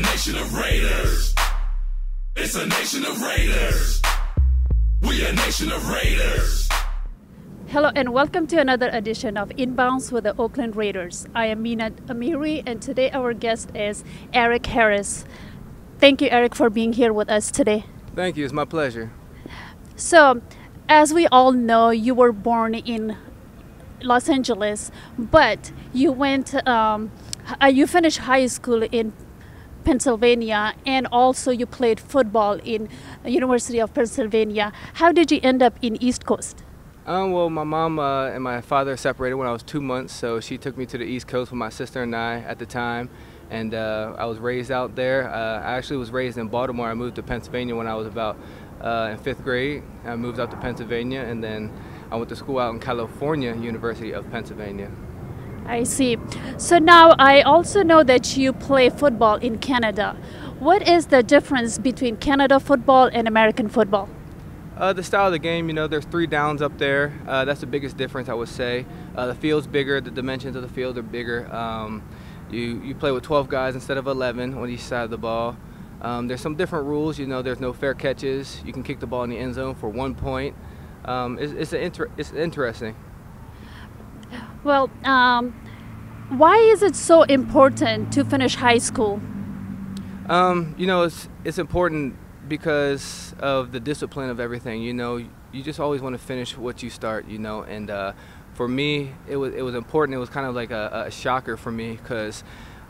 nation of Raiders. It's a nation of Raiders. We a nation of Raiders. Hello and welcome to another edition of Inbounds with the Oakland Raiders. I am Mina Amiri and today our guest is Erik Harris. Thank you, Erik, for being here with us today. Thank you. It's my pleasure. So, as we all know, you were born in Los Angeles, but you went, you finished high school in Pennsylvania, and also you played football in University of Pennsylvania. How did you end up in East Coast? Well, my mom and my father separated when I was 2 months, so she took me to the East Coast with my sister and I at the time, and I was raised out there. I actually was raised in Baltimore. I moved to Pennsylvania when I was about in 5th grade. I moved out to Pennsylvania, and then I went to school out in California, University of Pennsylvania. I see. So now I also know that you play football in Canada. What is the difference between Canada football and American football? The style of the game, you know, there's 3 downs up there. That's the biggest difference, I would say. The field's bigger, the dimensions of the field are bigger. You play with 12 guys instead of 11 on each side of the ball. There's some different rules, you know, there's no fair catches. You can kick the ball in the end zone for 1 point. It's interesting. Well, why is it so important to finish high school? You know, it's important because of the discipline of everything. You know, you just always want to finish what you start, you know, and for me it was important. It was kind of like a shocker for me because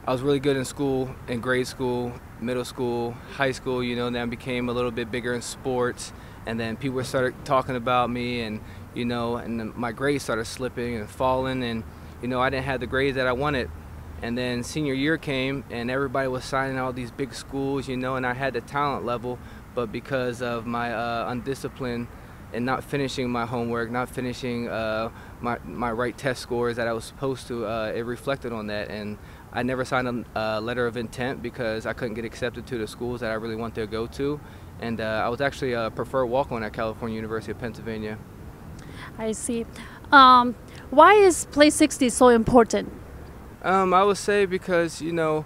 I was really good in school, in grade school, middle school, high school, you know, and then I became a little bit bigger in sports, and then people started talking about me, and you know, and then my grades started slipping and falling, and you know, I didn't have the grades that I wanted. And then senior year came and everybody was signing all these big schools, you know, and I had the talent level, but because of my undiscipline and not finishing my homework, not finishing my right test scores that I was supposed to, it reflected on that. And I never signed a letter of intent because I couldn't get accepted to the schools that I really wanted to go to. And I was actually a preferred walk-on at California University of Pennsylvania. I see. Why is Play 60 so important? I would say because, you know,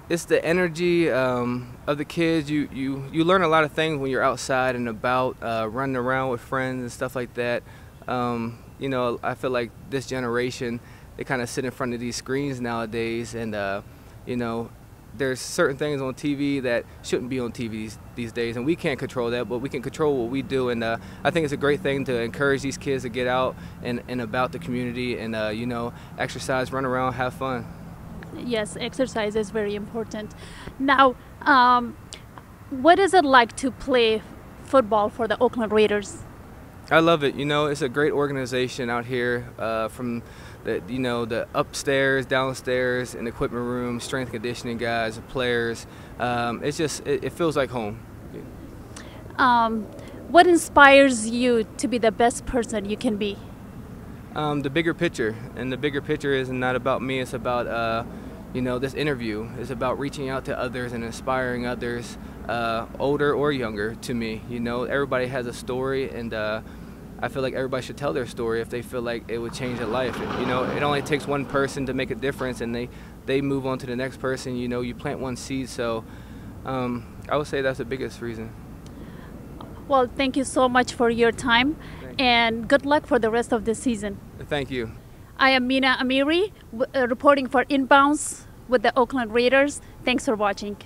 it's the energy of the kids. You learn a lot of things when you're outside and about, running around with friends and stuff like that. You know, I feel like this generation, they kind of sit in front of these screens nowadays, and you know, there's certain things on TV that shouldn't be on TV these days, and we can't control that, but we can control what we do. And I think it's a great thing to encourage these kids to get out and about the community and you know, exercise, run around, have fun. Yes, exercise is very important. Now, what is it like to play football for the Oakland Raiders? I love it. You know, it's a great organization out here, from you know, the upstairs, downstairs, and equipment room, strength conditioning guys, players. It's just, it feels like home. What inspires you to be the best person you can be? The bigger picture, and the bigger picture is not about me. It's about you know, this interview is about reaching out to others and inspiring others, older or younger, to me. You know, everybody has a story, and I feel like everybody should tell their story if they feel like it would change their life. You know, it only takes one person to make a difference, and they move on to the next person. You know, you plant one seed, so I would say that's the biggest reason. Well, thank you so much for your time, and good luck for the rest of the season. Thank you. I am Mina Amiri, reporting for Inbounds with the Oakland Raiders. Thanks for watching.